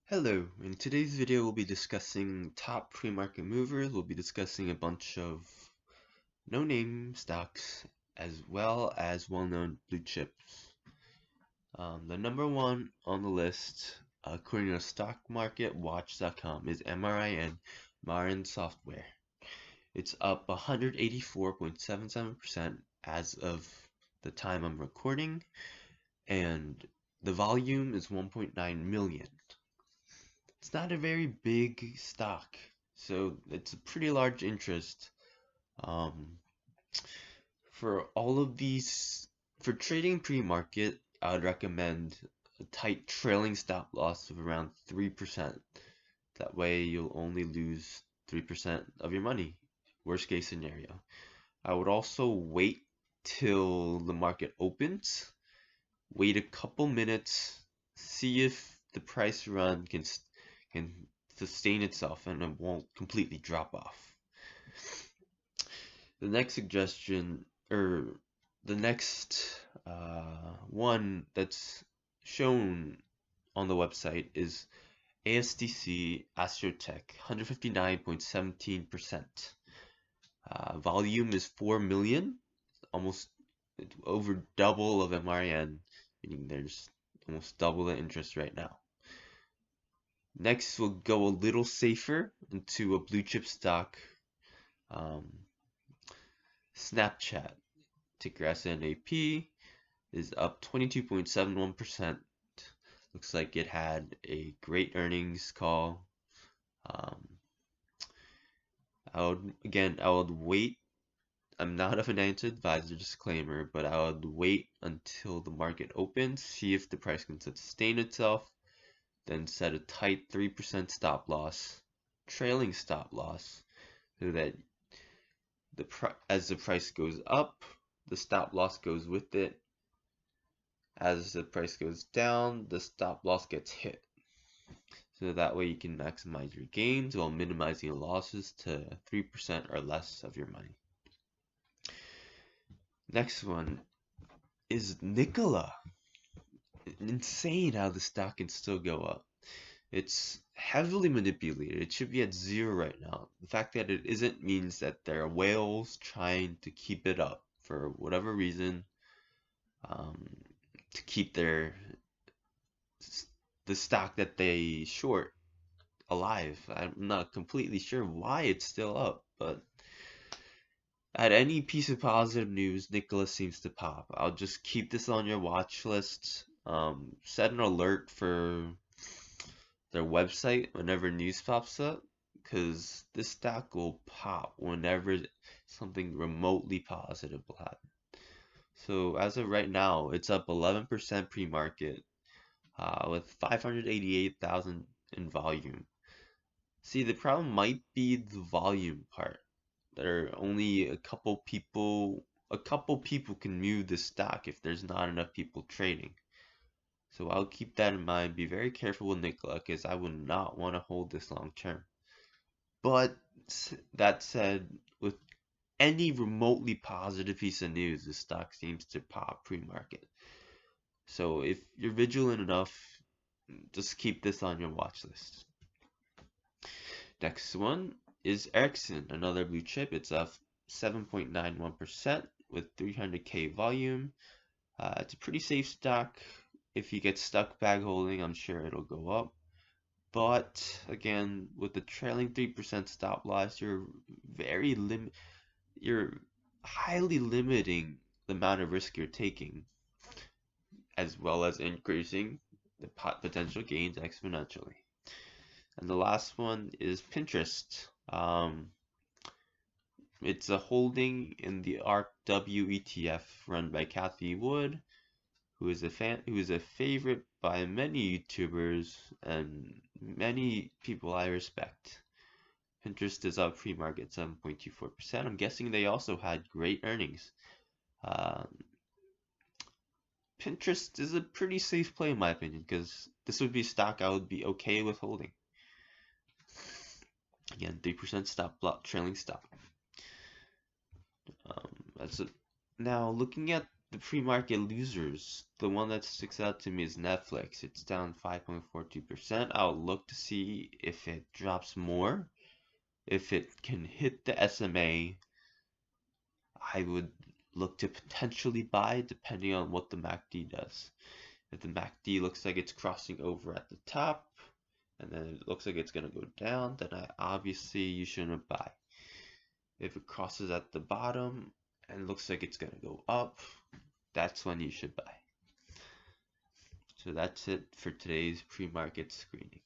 Hello, in today's video we'll be discussing top pre-market movers. We'll be discussing a bunch of no-name stocks as well as well-known blue chips. The number one on the list, according to stockmarketwatch.com, is Marin Software. It's up 184.77% as of the time I'm recording, and the volume is 1.9 million. It's not a very big stock, so it's a pretty large interest. Um, for all of these, for trading pre-market, I would recommend a tight trailing stop loss of around 3%. That way you'll only lose 3% of your money, worst case scenario. I would also wait till the market opens, wait a couple minutes, see if the price run can sustain itself and it won't completely drop off. The next suggestion, or the next one that's shown on the website is ASTC Astrotech, 159.17%. Volume is 4 million, almost over double of MRN, meaning there's almost double the interest right now. Next, we'll go a little safer into a blue chip stock, Snapchat, ticker SNAP, is up 22.71%. Looks like it had a great earnings call. I would wait. I'm not a financial advisor, disclaimer, but I would wait until the market opens, see if the price can sustain itself, then set a tight 3% stop loss, trailing stop loss, so that as the price goes up, the stop loss goes with it. As the price goes down, the stop loss gets hit. So that way you can maximize your gains while minimizing your losses to 3% or less of your money. Next one is Nikola. Insane how the stock can still go up. It's heavily manipulated. It should be at 0 right now. The fact that it isn't means that there are whales trying to keep it up for whatever reason, to keep the stock that they short alive. I'm not completely sure why it's still up, but at any piece of positive news, Nicholas seems to pop. I'll just keep this on your watch list. Set an alert for their website whenever news pops up, because this stock will pop whenever something remotely positive will happen. So as of right now, it's up 11% pre-market, with 588,000 in volume. See, the problem might be the volume part. There are only a couple people can move the stock if there's not enough people trading. So I'll keep that in mind. Be very careful with Nikola, because I would not want to hold this long term. But that said, with any remotely positive piece of news, the stock seems to pop pre-market. So if you're vigilant enough, just keep this on your watch list. Next one is Ericsson, another blue chip. It's up 7.91% with 300K volume. It's a pretty safe stock. If you get stuck bag holding, I'm sure it'll go up. But again, with the trailing 3% stop loss, you're highly limiting the amount of risk you're taking, as well as increasing the potential gains exponentially. And the last one is Pinterest. It's a holding in the ARKW ETF run by Kathy Wood, who is a favorite by many YouTubers and many people I respect. Pinterest is up pre-market 7.24%. I'm guessing they also had great earnings. Pinterest is a pretty safe play in my opinion, because this would be a stock I would be okay with holding. Again, 3% stop loss, trailing stop. That's it. Now looking at the pre-market losers, the one that sticks out to me is Netflix. It's down 5.42%. I'll look to see if it drops more. If it can hit the SMA, I would look to potentially buy depending on what the MACD does. If the MACD looks like it's crossing over at the top, and then it looks like it's going to go down, then obviously you shouldn't buy. If it crosses at the bottom and looks like it's going to go up, that's when you should buy. So that's it for today's pre-market screening.